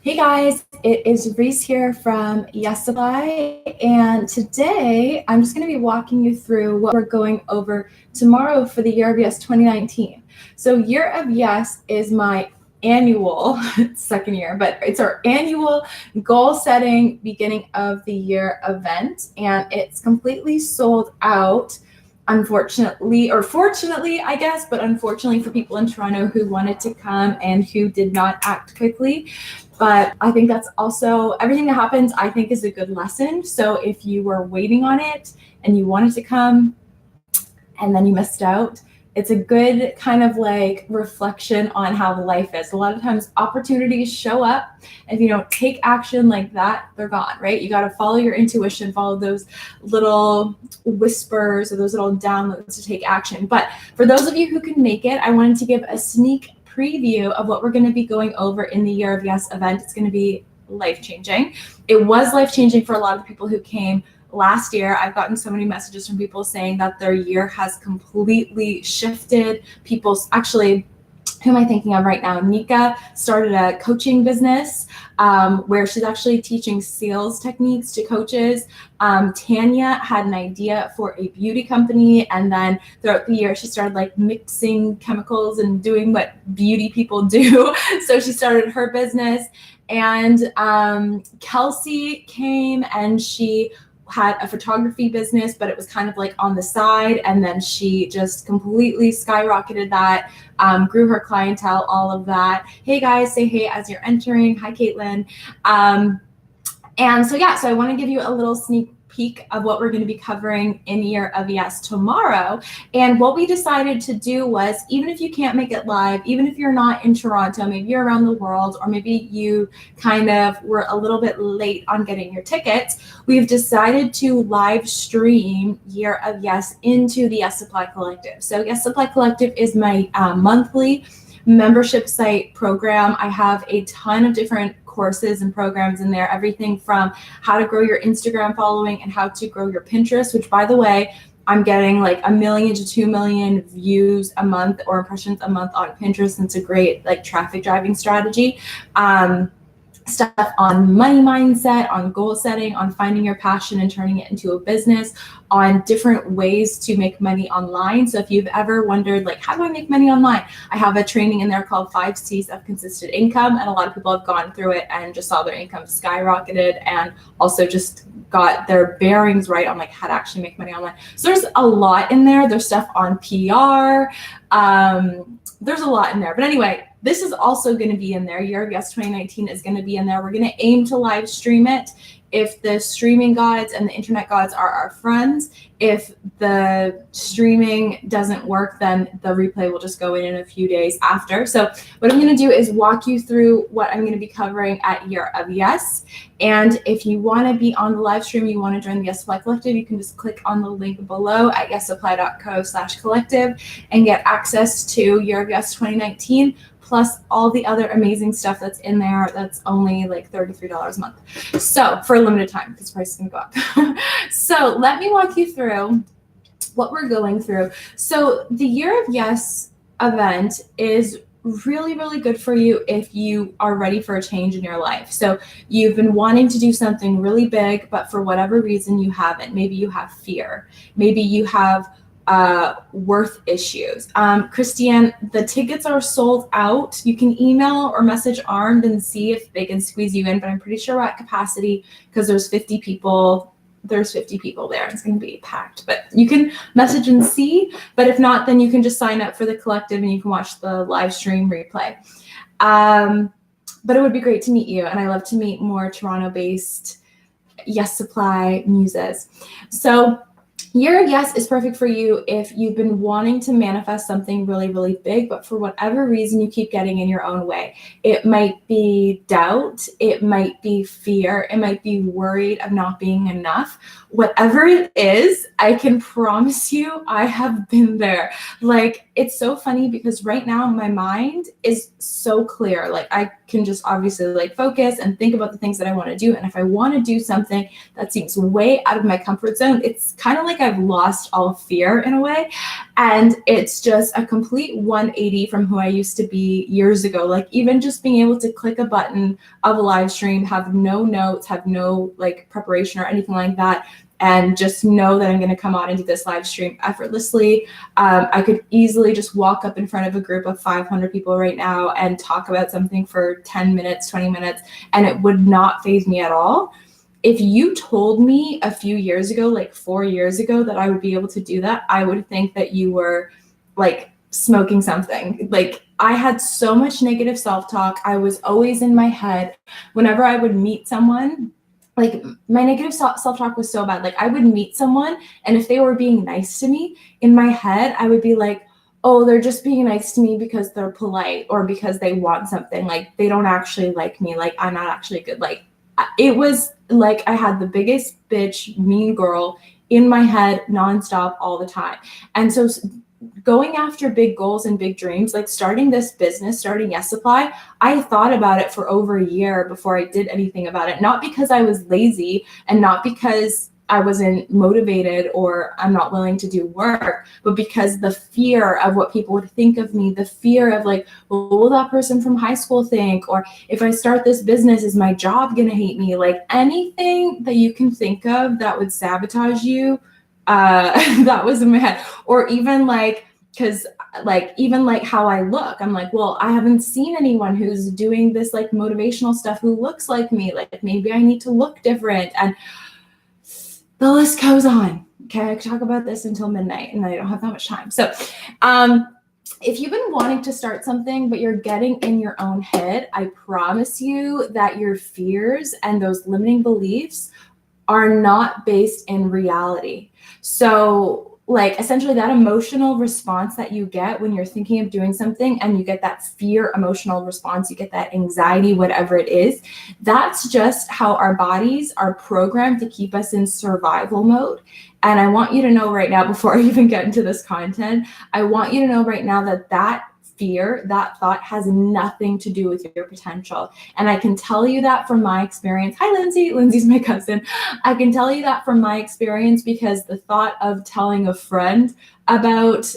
Hey guys, it is Reese here from Yes Supply, and today I'm just going to be walking you through what we're going over tomorrow for the Year of Yes 2019. So Year of Yes is my annual second year, but it's our annual goal setting beginning of the year event, and it's completely sold out. Unfortunately, or fortunately, I guess, but unfortunately for people in Toronto who wanted to come and who did not act quickly. But I think that's also everything that happens, I think, is a good lesson. So if you were waiting on it and you wanted to come and then you missed out, it's a good kind of like reflection on how life is. A lot of times opportunities show up. If you don't take action like that, they're gone, right? You got to follow your intuition, follow those little whispers or those little downloads to take action. But for those of you who can make it, I wanted to give a sneak preview of what we're going to be going over in the Year of Yes event. It's going to be life-changing. It was life-changing for a lot of the people who came last year. I've gotten so many messages from people saying that their year has completely shifted. People's actually, who am I thinking of right now? Nika started a coaching business where she's actually teaching sales techniques to coaches. Tanya had an idea for a beauty company, and then throughout the year she started like mixing chemicals and doing what beauty people do. So she started her business. And Kelsey came and she had a photography business, but it was kind of like on the side, and then she just completely skyrocketed that, grew her clientele, all of that. Hey guys, say hey as you're entering. Hi Caitlin. And so I want to give you a little sneak peek of what we're going to be covering in Year of Yes tomorrow. And what we decided to do was, even if you can't make it live, even if you're not in Toronto, maybe you're around the world, or maybe you kind of were a little bit late on getting your tickets, we've decided to live stream Year of Yes into the Yes Supply Collective. So Yes Supply Collective is my monthly membership site program. I have a ton of different courses and programs in there, everything from how to grow your Instagram following and how to grow your Pinterest, which, by the way, I'm getting like 1 million to 2 million views a month or impressions a month on Pinterest. And it's a great like traffic driving strategy. Stuff on money mindset, on goal setting, on finding your passion and turning it into a business, on different ways to make money online. So if you've ever wondered, like, how do I make money online? I have a training in there called 5 C's of Consistent Income. And a lot of people have gone through it and just saw their income skyrocketed, and also just got their bearings right on like how to actually make money online. So there's a lot in there. There's stuff on PR. There's a lot in there. But anyway, this is also going to be in there. Year of Yes 2019 is going to be in there. We're going to aim to live stream it. If the streaming gods and the internet gods are our friends, if the streaming doesn't work, then the replay will just go in a few days after. So what I'm going to do is walk you through what I'm going to be covering at Year of Yes. And if you want to be on the live stream, you want to join the Yes Supply Collective, you can just click on the link below at yessupply.co/collective and get access to Year of Yes 2019. Plus all the other amazing stuff that's in there that's only like $33 a month. So for a limited time, because price is gonna go up. So let me walk you through what we're going through. So the Year of Yes event is really, really good for you if you are ready for a change in your life. So you've been wanting to do something really big, but for whatever reason you haven't. Maybe you have fear. Maybe you have worth issues. Christiane, the tickets are sold out. You can email or message Armed and see if they can squeeze you in, but I'm pretty sure we're at capacity because there's 50 people. There's 50 people there. It's going to be packed, but you can message and see. But if not, then you can just sign up for the collective and you can watch the live stream replay. But it would be great to meet you. And I love to meet more Toronto-based Yes Supply muses. So Year of Yes is perfect for you if you've been wanting to manifest something really, really big, but for whatever reason you keep getting in your own way. It might be doubt, it might be fear, it might be worried of not being enough. Whatever it is, I can promise you I have been there. Like, it's so funny because right now my mind is so clear. Like, I can just obviously like focus and think about the things that I want to do. And if I want to do something that seems way out of my comfort zone, it's kind of like I've lost all fear in a way. And it's just a complete 180 from who I used to be years ago. Like even just being able to click a button of a live stream, have no notes, have no like preparation or anything like that, and just know that I'm going to come on and do this live stream effortlessly. I could easily just walk up in front of a group of 500 people right now and talk about something for 10 minutes, 20 minutes, and it would not faze me at all. If you told me a few years ago, like 4 years ago, that I would be able to do that, I would think that you were like smoking something. Like I had so much negative self-talk. I was always in my head. Whenever I would meet someone, like my negative self-talk was so bad. Like I would meet someone, and if they were being nice to me, in my head, I would be like, oh, they're just being nice to me because they're polite or because they want something. Like they don't actually like me. Like I'm not actually good. Like it was like I had the biggest bitch, mean girl in my head nonstop all the time. And so going after big goals and big dreams, like starting this business, starting Yes Supply, I thought about it for over a year before I did anything about it. Not because I was lazy and not because I wasn't motivated or I'm not willing to do work, but because the fear of what people would think of me, the fear of like, well, what will that person from high school think? Or if I start this business, is my job gonna hate me? Like anything that you can think of that would sabotage you, that was in my head. Or even like, because like even like how I look, I'm like, well, I haven't seen anyone who's doing this like motivational stuff who looks like me. Like maybe I need to look different. And the list goes on. Okay, I could talk about this until midnight and I don't have that much time. So if you've been wanting to start something, but you're getting in your own head, I promise you that your fears and those limiting beliefs are not based in reality. So like essentially that emotional response that you get when you're thinking of doing something and you get that fear emotional response, you get that anxiety, whatever it is, that's just how our bodies are programmed to keep us in survival mode. And I want you to know right now, before I even get into this content, I want you to know right now that that fear, that thought has nothing to do with your potential. And I can tell you that from my experience. Hi, Lindsay. Lindsay's my cousin. I can tell you that from my experience because the thought of telling a friend about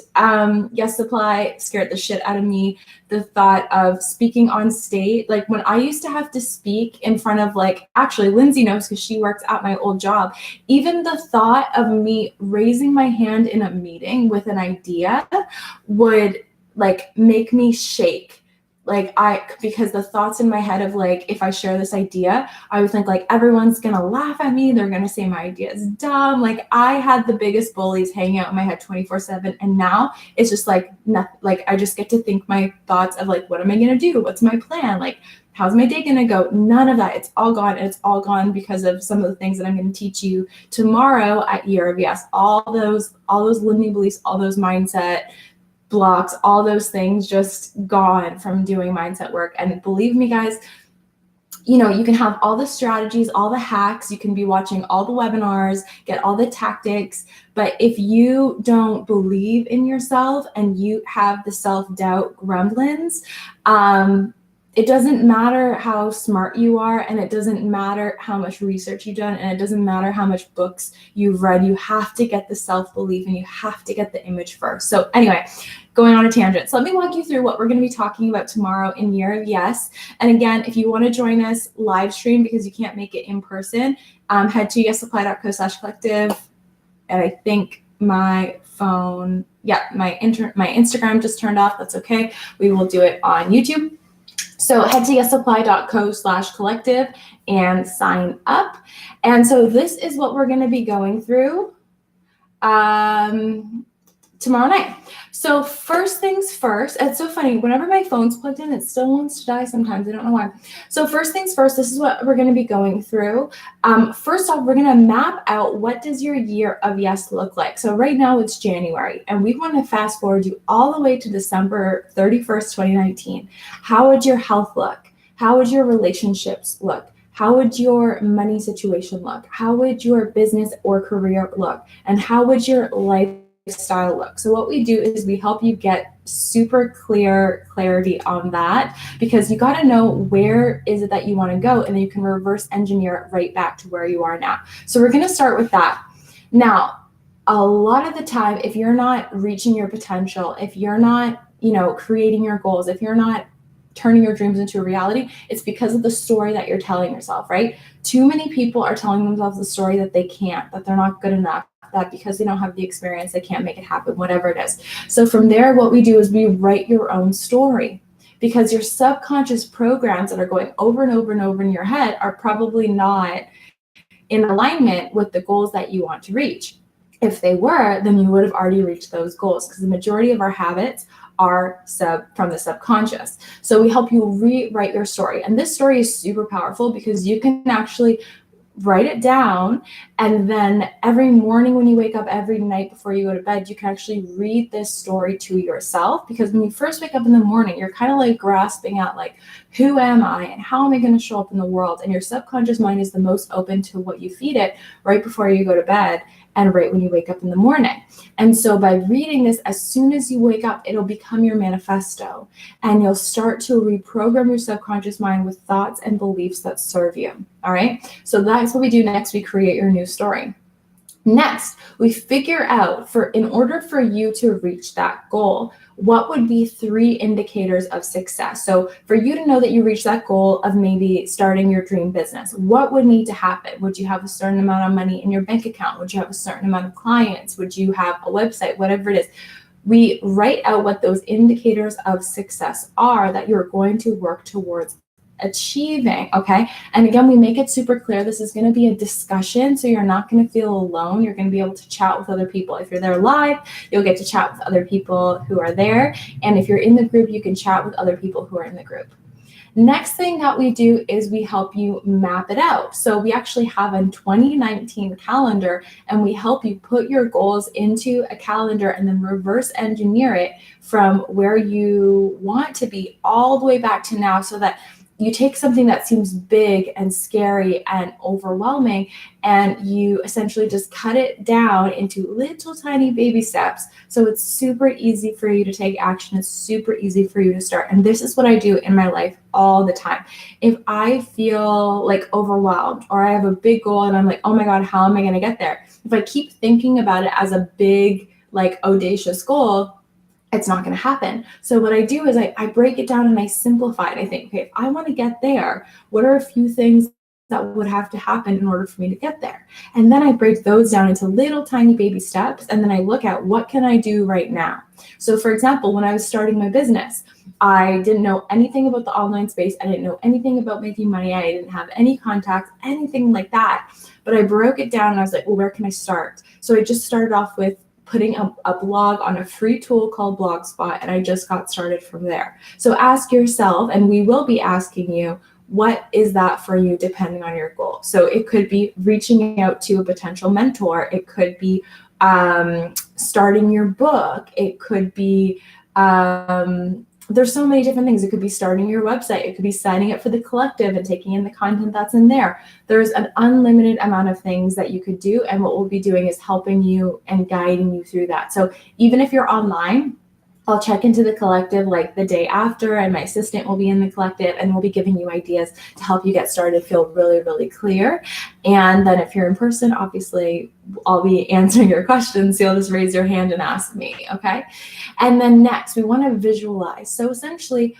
Yes Supply scared the shit out of me. The thought of speaking on stage, like when I used to have to speak in front of like, actually Lindsay knows because she works at my old job, even the thought of me raising my hand in a meeting with an idea would like make me shake. Like because the thoughts in my head of like, if I share this idea, I would think like everyone's gonna laugh at me. They're gonna say my idea is dumb. Like I had the biggest bullies hanging out in my head 24/7. And now it's just like, nothing, like I just get to think my thoughts of like, what am I gonna do? What's my plan? Like, how's my day gonna go? None of that. It's all gone. And it's all gone because of some of the things that I'm gonna teach you tomorrow at Year of Yes. All those limiting beliefs, all those mindset blocks, all those things just gone from doing mindset work. And believe me, guys, you know, you can have all the strategies, all the hacks, you can be watching all the webinars, get all the tactics, but if you don't believe in yourself and you have the self-doubt gremlins, it doesn't matter how smart you are, and it doesn't matter how much research you've done, and it doesn't matter how much books you've read. You have to get the self-belief and you have to get the image first. So anyway, going on a tangent. So let me walk you through what we're going to be talking about tomorrow in Year of Yes. And again, if you want to join us live stream because you can't make it in person, head to yessupply.co/collective. And I think my phone, my Instagram just turned off. That's okay. We will do it on YouTube. So head to yessupply.co/collective and sign up. And so this is what we're going to be going through tomorrow night. So first things first, it's so funny, whenever my phone's plugged in, it still wants to die sometimes. I don't know why. So first things first, this is what we're going to be going through. First off, we're going to map out what does your Year of Yes look like. So right now it's January, and we want to fast forward you all the way to December 31st, 2019. How would your health look? How would your relationships look? How would your money situation look? How would your business or career look? And how would your lifestyle look? So what we do is we help you get super clarity on that, because you got to know where is it that you want to go, and then you can reverse engineer it right back to where you are now. So we're going to start with that. Now, a lot of the time, if you're not reaching your potential, if you're not, creating your goals, if you're not turning your dreams into a reality, it's because of the story that you're telling yourself, right? Too many people are telling themselves the story that they can't, that they're not good enough, that because they don't have the experience, they can't make it happen, whatever it is. So from there, what we do is we write your own story, because your subconscious programs that are going over and over and over in your head are probably not in alignment with the goals that you want to reach. If they were, then you would have already reached those goals, because the majority of our habits are from the subconscious. So we help you rewrite your story. And this story is super powerful because you can actually write it down, and then every morning when you wake up, every night before you go to bed, you can actually read this story to yourself. Because when you first wake up in the morning, you're kind of like grasping at like, who am I and how am I going to show up in the world? And your subconscious mind is the most open to what you feed it right before you go to bed and right when you wake up in the morning. And so by reading this, as soon as you wake up, it'll become your manifesto, and you'll start to reprogram your subconscious mind with thoughts and beliefs that serve you. All right. So that's what we do next. We create your new story. Next, we figure out, in order for you to reach that goal, what would be 3 indicators of success. So for you to know that you reach that goal of maybe starting your dream business, what would need to happen? Would you have a certain amount of money in your bank account? Would you have a certain amount of clients? Would you have a website? Whatever it is. We write out what those indicators of success are that you're going to work towards achieving. Okay. And again, we make it super clear. This is going to be a discussion. So you're not going to feel alone. You're going to be able to chat with other people. If you're there live, you'll get to chat with other people who are there. And if you're in the group, you can chat with other people who are in the group. Next thing that we do is we help you map it out. So we actually have a 2019 calendar, and we help you put your goals into a calendar and then reverse engineer it from where you want to be all the way back to now, so that you take something that seems big and scary and overwhelming, and you essentially just cut it down into little tiny baby steps. So it's super easy for you to take action. It's super easy for you to start. And this is what I do in my life all the time. If I feel like overwhelmed, or I have a big goal and I'm like, oh my God, how am I going to get there? If I keep thinking about it as a big, like audacious goal, it's not going to happen. So what I do is I break it down and I simplify it. I think, okay, if I want to get there, what are a few things that would have to happen in order for me to get there? And then I break those down into little tiny baby steps. And then I look at, what can I do right now? So for example, when I was starting my business, I didn't know anything about the online space. I didn't know anything about making money. I didn't have any contacts, anything like that. But I broke it down and I was like, well, where can I start? So I just started off with putting a blog on a free tool called Blogspot, and I just got started from there. So ask yourself, and we will be asking you, what is that for you depending on your goal? So it could be reaching out to a potential mentor. It could be starting your book. It could be there's so many different things. It could be starting your website. It could be signing up for the collective and taking in the content that's in there. There's an unlimited amount of things that you could do. And what we'll be doing is helping you and guiding you through that. So even if you're online, I'll check into the collective like the day after, and my assistant will be in the collective, and we'll be giving you ideas to help you get started, feel really, really clear. And then if you're in person, obviously I'll be answering your questions. So you'll just raise your hand and ask me, okay? And then next, we want to visualize. So essentially,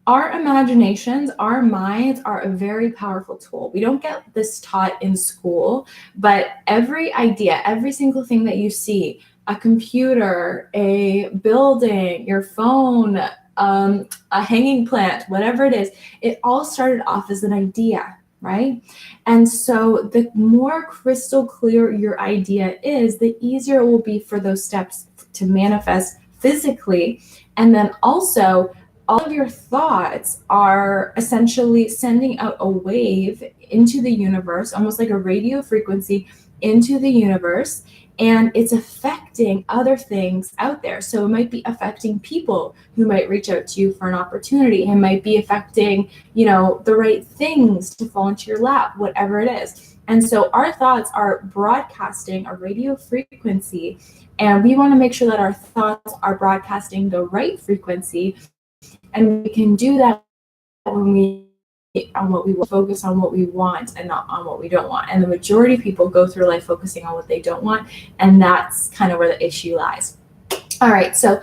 our imaginations, our minds are a very powerful tool. We don't get this taught in school, but every idea, every single thing that you see, a computer, a building, your phone, a hanging plant, whatever it is, it all started off as an idea, right? And so the more crystal clear your idea is, the easier it will be for those steps to manifest physically. And then also, all of your thoughts are essentially sending out a wave into the universe, almost like a radio frequency into the universe. And it's affecting other things out there. So it might be affecting people who might reach out to you for an opportunity. It might be affecting, the right things to fall into your lap, whatever it is. And so our thoughts are broadcasting a radio frequency, and we want to make sure that our thoughts are broadcasting the right frequency. And we can do that when we on what we focus on what we want and not on what we don't want. And the majority of people go through life focusing on what they don't want, and that's kind of where the issue lies. All right, so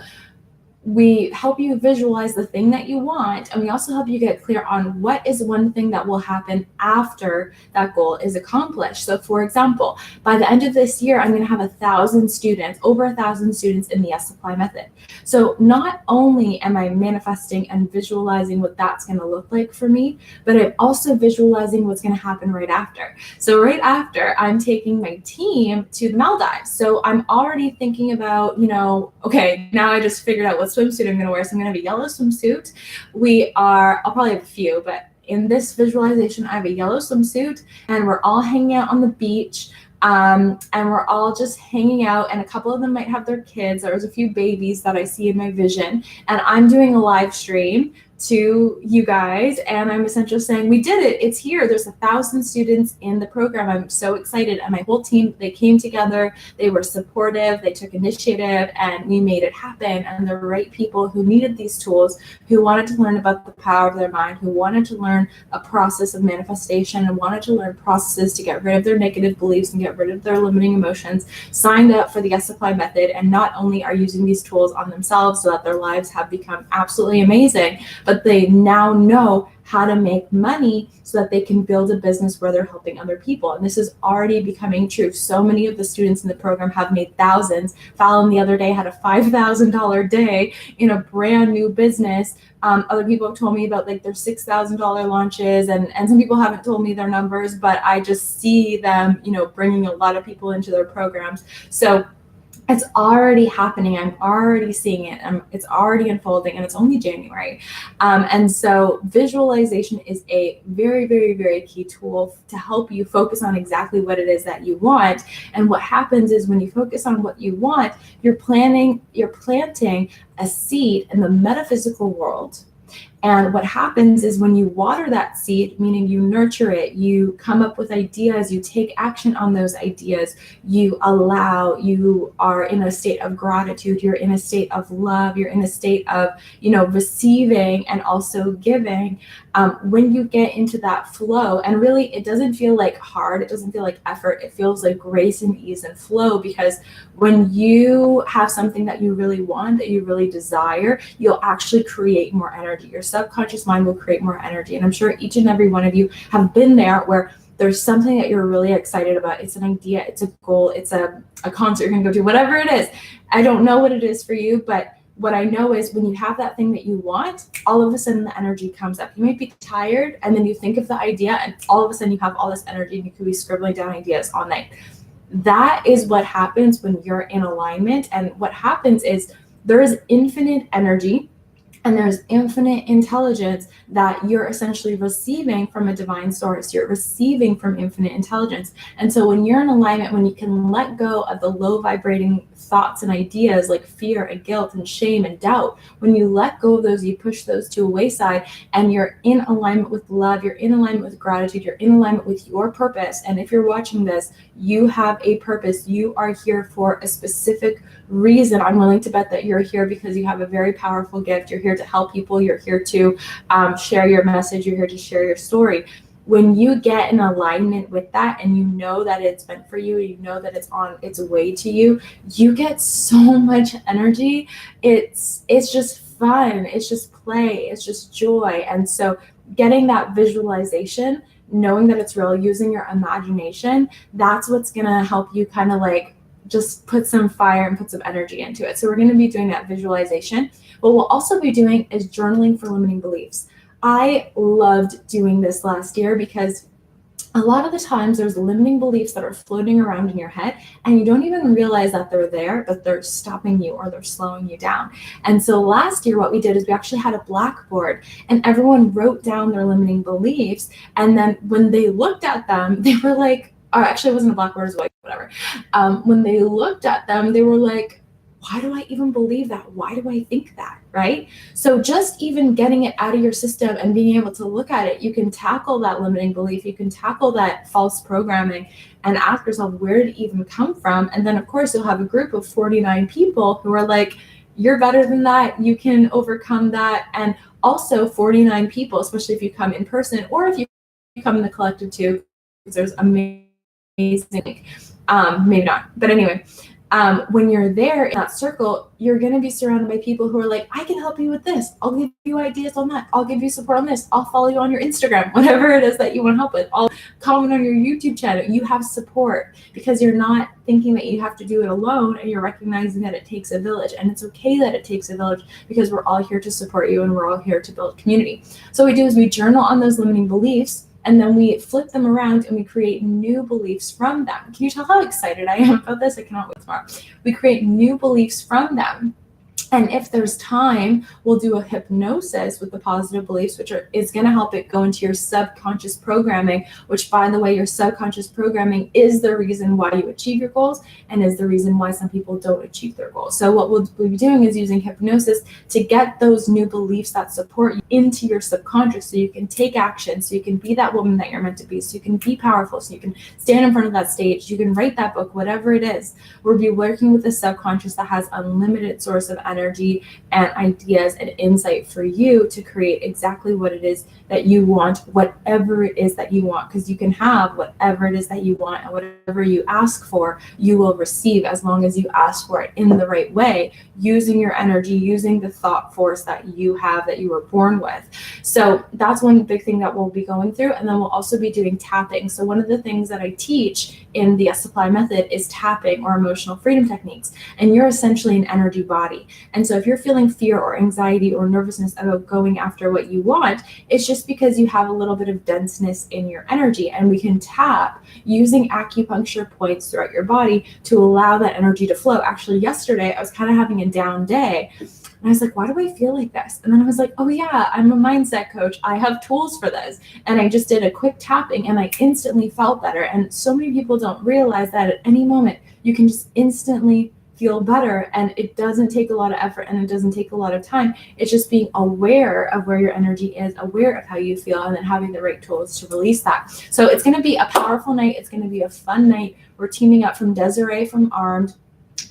we help you visualize the thing that you want, and we also help you get clear on what is one thing that will happen after that goal is accomplished. So for example, by the end of this year, I'm going to have 1,000 students, over 1,000 students in the Yes Supply method. So not only am I manifesting and visualizing what that's going to look like for me, but I'm also visualizing what's going to happen right after. So right after, I'm taking my team to the Maldives. So I'm already thinking about, okay, now I just figured out what swimsuit I'm going to wear. So I'm going to have a yellow swimsuit. I'll probably have a few, but in this visualization, I have a yellow swimsuit and we're all hanging out on the beach. And we're all just hanging out, and a couple of them might have their kids. There's a few babies that I see in my vision, and I'm doing a live stream to you guys, and I'm essentially saying, we did it, it's here. There's 1,000 students in the program. I'm so excited. And my whole team, they came together, they were supportive, they took initiative, and we made it happen. And the right people who needed these tools, who wanted to learn about the power of their mind, who wanted to learn a process of manifestation and wanted to learn processes to get rid of their negative beliefs and get rid of their limiting emotions, signed up for the Yes Supply method, and not only are using these tools on themselves so that their lives have become absolutely amazing, but they now know how to make money so that they can build a business where they're helping other people. And this is already becoming true. So many of the students in the program have made thousands. Fallon the other day had a $5,000 day in a brand new business. Other people have told me about like their $6,000 launches, and some people haven't told me their numbers, but I just see them, bringing a lot of people into their programs. So it's already happening. I'm already seeing it. It's already unfolding, and it's only January. And so visualization is a very, very, very key tool to help you focus on exactly what it is that you want. And what happens is when you focus on what you want, you're planting a seed in the metaphysical world. And what happens is when you water that seed, meaning you nurture it, you come up with ideas, you take action on those ideas, you are in a state of gratitude, you're in a state of love, you're in a state of, receiving and also giving. When you get into that flow, and really it doesn't feel like hard, it doesn't feel like effort, it feels like grace and ease and flow, because when you have something that you really want, that you really desire, you'll actually create more energy. Your subconscious mind will create more energy. And I'm sure each and every one of you have been there where there's something that you're really excited about. It's an idea, it's a goal, it's a concert you're gonna go to, whatever it is. I don't know what it is for you, but what I know is when you have that thing that you want, all of a sudden the energy comes up. You might be tired, and then you think of the idea, and all of a sudden you have all this energy, and you could be scribbling down ideas all night. That is what happens when you're in alignment. And what happens is there is infinite energy and there's infinite intelligence that you're essentially receiving from a divine source. You're receiving from infinite intelligence. And so when you're in alignment, when you can let go of the low vibrating thoughts and ideas like fear and guilt and shame and doubt, when you let go of those, you push those to a wayside, and you're in alignment with love, you're in alignment with gratitude, you're in alignment with your purpose. And if you're watching this, you have a purpose. You are here for a specific reason. I'm willing to bet that you're here because you have a very powerful gift. You're here to help people. You're here to share your message. You're here to share your story. When you get in alignment with that, and you know that it's meant for you, you know that it's on its way to you, you get so much energy. It's just fun. It's just play. It's just joy. And so getting that visualization, knowing that it's real, using your imagination, that's what's going to help you kind of like just put some fire and put some energy into it. So we're going to be doing that visualization. What we'll also be doing is journaling for limiting beliefs. I loved doing this last year because a lot of the times there's limiting beliefs that are floating around in your head, and you don't even realize that they're there, but they're stopping you or they're slowing you down. And so last year what we did is we actually had a blackboard, and everyone wrote down their limiting beliefs. And then when they looked at them, they were like, or actually it wasn't a blackboard, it was white, whatever. When they looked at them, they were like, why do I even believe that? Why do I think that, right? So just even getting it out of your system and being able to look at it, you can tackle that limiting belief, you can tackle that false programming, and ask yourself, where did it even come from? And then of course you'll have a group of 49 people who are like, you're better than that. You can overcome that. And also 49 people, especially if you come in person or if you come in the collective too, because there's amazing, maybe not, but anyway, when you're there in that circle, you're going to be surrounded by people who are like, I can help you with this. I'll give you ideas on that. I'll give you support on this. I'll follow you on your Instagram, whatever it is that you want help with. I'll comment on your YouTube channel. You have support because you're not thinking that you have to do it alone, and you're recognizing that it takes a village. And it's okay that it takes a village because we're all here to support you and we're all here to build community. So what we do is we journal on those limiting beliefs, and then we flip them around and we create new beliefs from them. Can you tell how excited I am about this? I cannot wait tomorrow. We create new beliefs from them. And if there's time, we'll do a hypnosis with the positive beliefs, which is going to help it go into your subconscious programming, which, by the way, your subconscious programming is the reason why you achieve your goals and is the reason why some people don't achieve their goals. So what we'll be doing is using hypnosis to get those new beliefs that support you into your subconscious so you can take action, so you can be that woman that you're meant to be, so you can be powerful, so you can stand in front of that stage, you can write that book, whatever it is. We'll be working with the subconscious that has unlimited source of energy and ideas and insight for you to create exactly what it is that you want, whatever it is that you want, because you can have whatever it is that you want, and whatever you ask for, you will receive, as long as you ask for it in the right way, using your energy, using the thought force that you have, that you were born with. So that's one big thing that we'll be going through. And then we'll also be doing tapping. So one of the things that I teach in the Yes Supply method is tapping, or emotional freedom techniques. And you're essentially an energy body. And so if you're feeling fear or anxiety or nervousness about going after what you want, it's just because you have a little bit of denseness in your energy. And we can tap using acupuncture points throughout your body to allow that energy to flow. Actually, yesterday I was kind of having a down day, and I was like, why do I feel like this? And then I was like, oh yeah, I'm a mindset coach. I have tools for this. And I just did a quick tapping and I instantly felt better. And so many people don't realize that at any moment you can just instantly feel better, and it doesn't take a lot of effort and it doesn't take a lot of time. It's just being aware of where your energy is, aware of how you feel, and then having the right tools to release that. So it's going to be a powerful night. It's going to be a fun night. We're teaming up from Desiree from Armed,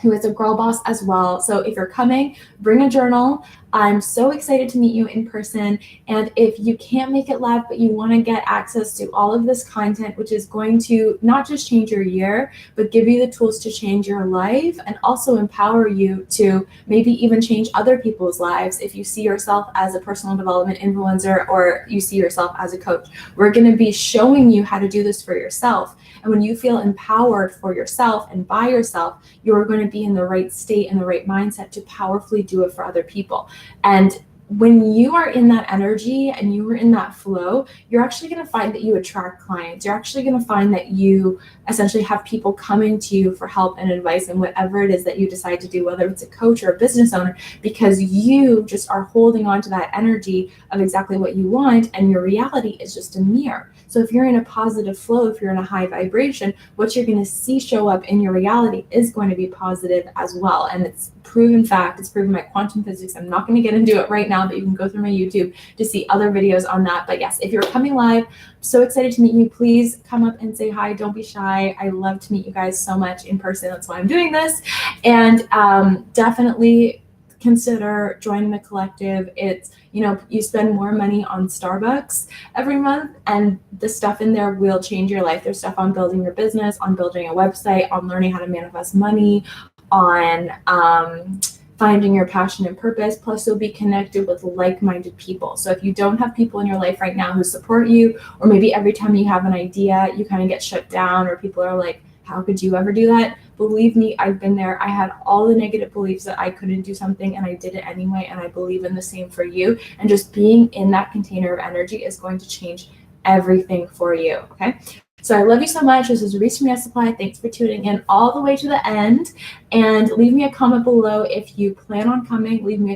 who is a girl boss as well. So if you're coming, bring a journal. I'm so excited to meet you in person. And if you can't make it live, but you want to get access to all of this content, which is going to not just change your year, but give you the tools to change your life and also empower you to maybe even change other people's lives. If you see yourself as a personal development influencer or you see yourself as a coach, we're going to be showing you how to do this for yourself. And when you feel empowered for yourself and by yourself, you're going to be in the right state and the right mindset to powerfully do it for other people. And when you are in that energy and you are in that flow, you're actually going to find that you attract clients. You're actually going to find that you essentially have people coming to you for help and advice and whatever it is that you decide to do, whether it's a coach or a business owner, because you just are holding on to that energy of exactly what you want, and your reality is just a mirror. So if you're in a positive flow, if you're in a high vibration, what you're going to see show up in your reality is going to be positive as well. And it's proven fact. It's proven by quantum physics. I'm not going to get into it right now, but you can go through my YouTube to see other videos on that. But yes, if you're coming live, I'm so excited to meet you. Please come up and say hi. Don't be shy. I love to meet you guys so much in person. That's why I'm doing this. And definitely consider joining the collective. It's, you spend more money on Starbucks every month, and the stuff in there will change your life. There's stuff on building your business, on building a website, on learning how to manifest money, on finding your passion and purpose. Plus, you'll be connected with like-minded people. So if you don't have people in your life right now who support you, or maybe every time you have an idea, you kind of get shut down, or people are like, how could you ever do that? Believe me, I've been there. I had all the negative beliefs that I couldn't do something, and I did it anyway. And I believe in the same for you. And just being in that container of energy is going to change everything for you. Okay. So I love you so much. This is Reese from Yes Supply. Thanks for tuning in all the way to the end. And leave me a comment below if you plan on coming. Leave me a